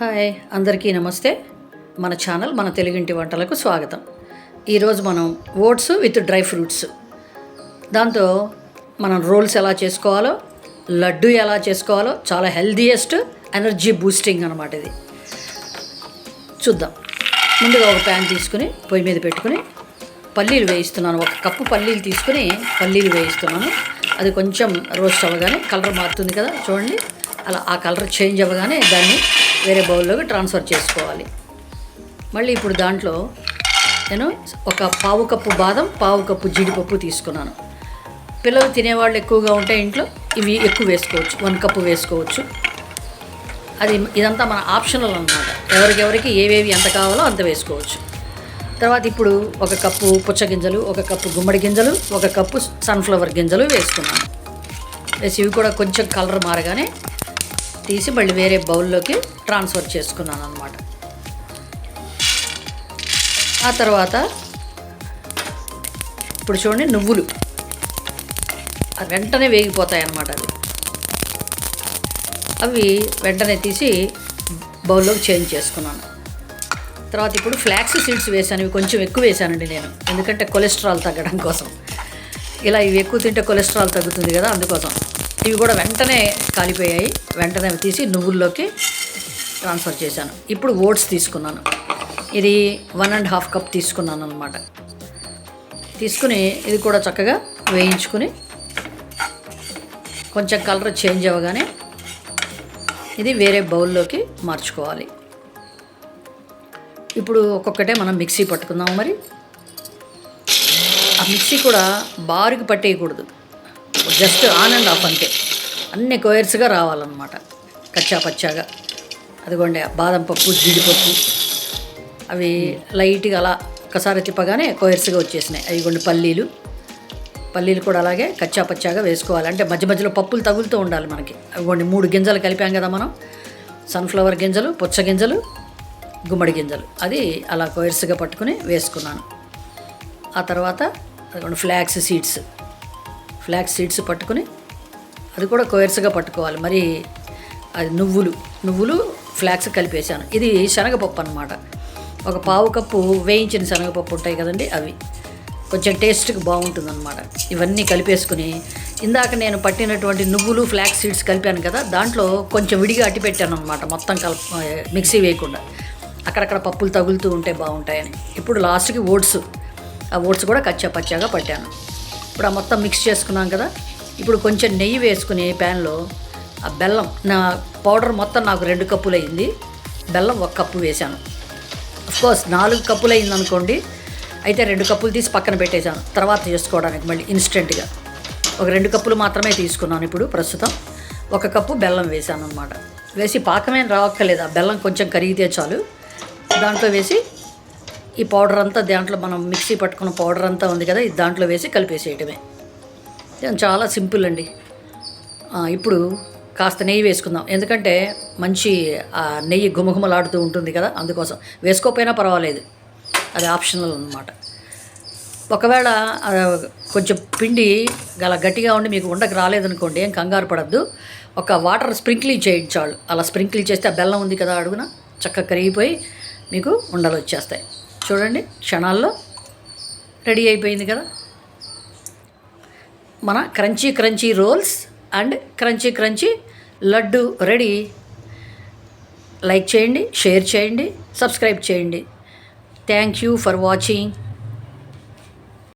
Hi అందరికీ నమస్తే. మన ఛానల్ మన తెలుగింటి వంటలకు స్వాగతం. ఈరోజు మనం ఓట్స్ విత్ డ్రై ఫ్రూట్స్, దాంతో మనం రోల్స్ ఎలా చేసుకోవాలో, లడ్డు ఎలా చేసుకోవాలో, చాలా హెల్దీయెస్ట్ ఎనర్జీ బూస్టింగ్ అనమాట ఇది. చూద్దాం. ముందుగా ఒక ప్యాన్ తీసుకుని పొయ్యి మీద పెట్టుకుని పల్లీలు వేయిస్తున్నాను. 1 కప్పు పల్లీలు తీసుకుని పల్లీలు వేయిస్తున్నాను. అది కొంచెం రోస్ట్ అవ్వగానే కలర్ మారుతుంది కదా, చూడండి. అలా ఆ కలర్ చేంజ్ అవ్వగానే దాన్ని వేరే బౌల్లోకి ట్రాన్స్ఫర్ చేసుకోవాలి. మళ్ళీ ఇప్పుడు దాంట్లో నేను 1/4 కప్పు బాదం, 1/4 కప్పు జీడిపప్పు తీసుకున్నాను. పిల్లలు తినేవాళ్ళు ఎక్కువగా ఉంటే ఇంట్లో ఇవి ఎక్కువ వేసుకోవచ్చు, 1 కప్పు వేసుకోవచ్చు. ఇదంతా మన ఆప్షనల్ అన్నమాట. ఎవరికెవరికి ఏవేవి ఎంత కావాలో అంత వేసుకోవచ్చు. తర్వాత ఇప్పుడు 1 కప్పు పుచ్చగింజలు, 1 కప్పు గుమ్మడి గింజలు, 1 కప్పు సన్ఫ్లవర్ గింజలు వేసుకున్నాను. వేసి ఇవి కూడా కొంచెం కలర్ మారగానే తీసి మళ్ళీ వేరే బౌల్లోకి ట్రాన్స్ఫర్ చేసుకున్నాను అన్నమాట. ఆ తర్వాత ఇప్పుడు చూడండి, నువ్వులు వెంటనే వేగిపోతాయి అన్నమాట. అవి వెంటనే తీసి బౌల్లోకి చేంజ్ చేసుకున్నాను. తర్వాత ఇప్పుడు ఫ్లాక్స్ సీడ్స్ వేసాను. ఇవి కొంచెం ఎక్కువ వేసానండి నేను, ఎందుకంటే కొలెస్ట్రాల్ తగ్గడం కోసం. ఇలా ఇవి ఎక్కువ తింటే కొలెస్ట్రాల్ తగ్గుతుంది కదా, అందుకోసం. ఇవి కూడా వెంటనే కాలిపోయాయి. వెంటనే తీసి నువ్వుల్లోకి ట్రాన్స్ఫర్ చేశాను. ఇప్పుడు ఓట్స్ తీసుకున్నాను. ఇది 1.5 కప్ తీసుకున్నాను అన్నమాట. తీసుకుని ఇది కూడా చక్కగా వేయించుకుని కొంచెం కలర్ చేంజ్ అవ్వగానే ఇది వేరే బౌల్లోకి మార్చుకోవాలి. ఇప్పుడు ఒక్కొక్కటే మనం మిక్సీ పట్టుకుందాం. మరి ఆ మిక్సీ కూడా బారుకి పట్టేయకూడదు, జస్ట్ ఆన్ అండ్ ఆఫ్ అంతే. అన్ని కోయర్స్గా రావాలన్నమాట, కచ్చా పచ్చాగా. అదిగోండి, బాదం పప్పు, జీడిపప్పు అవి లైట్గా అలా ఒకసారి తిప్పగానే కోయర్స్గా వచ్చేసినాయి. అవిగోండి పల్లీలు కూడా అలాగే కచ్చా పచ్చాగా వేసుకోవాలి. అంటే మధ్య మధ్యలో పప్పులు తగులుతూ ఉండాలి మనకి. అవిగోండి 3 గింజలు కలిపాం కదా మనం, సన్ఫ్లవర్ గింజలు, పుచ్చ గింజలు, గుమ్మడి గింజలు. అది అలా కోయర్స్గా పట్టుకుని వేసుకున్నాను. ఆ తర్వాత అదిగోండి ఫ్లాక్స్ సీడ్స్ పట్టుకుని అది కూడా కోయర్స్గా పట్టుకోవాలి. మరి అది నువ్వులు ఫ్లాక్స్ కలిపేసాను. ఇది శనగపప్పు అన్నమాట. 1/4 కప్పు వేయించిన శనగపప్పు ఉంటాయి కదండి, అవి కొంచెం టేస్ట్కి బాగుంటుంది అన్నమాట. ఇవన్నీ కలిపేసుకుని ఇందాక నేను పట్టినటువంటి నువ్వులు, ఫ్లాక్స్ సీడ్స్ కలిపాను కదా, దాంట్లో కొంచెం విడిగా అట్టి పెట్టాను అనమాట. మొత్తం మిక్సీ వేయకుండా, అక్కడక్కడ పప్పులు తగులుతూ ఉంటే బాగుంటాయని. ఇప్పుడు లాస్ట్కి ఆ ఓట్స్ కూడా కచ్చా పచ్చాగా పట్టాను. ఇప్పుడు ఆ మొత్తం మిక్స్ చేసుకున్నాం కదా. ఇప్పుడు కొంచెం నెయ్యి వేసుకుని ప్యాన్లో ఆ బెల్లం, నా పౌడర్ మొత్తం నాకు 2 కప్పులు అయింది. బెల్లం 1 కప్పు వేసాను. అఫ్కోర్స్ 4 కప్పులు అయింది అనుకోండి, అయితే 2 కప్పులు తీసి పక్కన పెట్టేశాను తర్వాత చేసుకోవడానికి. మళ్ళీ ఇన్స్టెంట్గా ఒక 2 కప్పులు మాత్రమే తీసుకున్నాను. ఇప్పుడు ప్రస్తుతం 1 కప్పు బెల్లం వేసాను అనమాట. వేసి పాకమేం రావక్కర్లేదు, ఆ బెల్లం కొంచెం కరిగితే చాలు. దాంట్లో వేసి ఈ పౌడర్ అంతా, దాంట్లో మనం మిక్సీ పట్టుకున్న పౌడర్ అంతా ఉంది కదా, ఇది దాంట్లో వేసి కలిపేసేయటమే. చాలా సింపుల్ అండి. ఇప్పుడు కాస్త నెయ్యి వేసుకుందాం, ఎందుకంటే మంచి నెయ్యి గుమగుమలాడుతూ ఉంటుంది కదా, అందుకోసం. వేసుకోకపోయినా పర్వాలేదు, అది ఆప్షనల్ అన్నమాట. ఒకవేళ కొంచెం పిండి గట్టిగా ఉండి మీకు ఉండకు రాలేదనుకోండి, ఏం కంగారు పడద్దు. ఒక వాటర్ స్ప్రింకిల్ చేయండి చాలు. అలా స్ప్రింకిల్ చేస్తే ఆ బెల్లం ఉంది కదా అడుగున, చక్కగా కరిగిపోయి మీకు ఉండలు వచ్చేస్తాయి. చూడండి, క్షణాల్లో రెడీ అయిపోయింది కదా మన crunchy rolls and crunchy laddu ready. Like చేయండి, షేర్ చేయండి, సబ్స్క్రైబ్ చేయండి. Thank you for watching.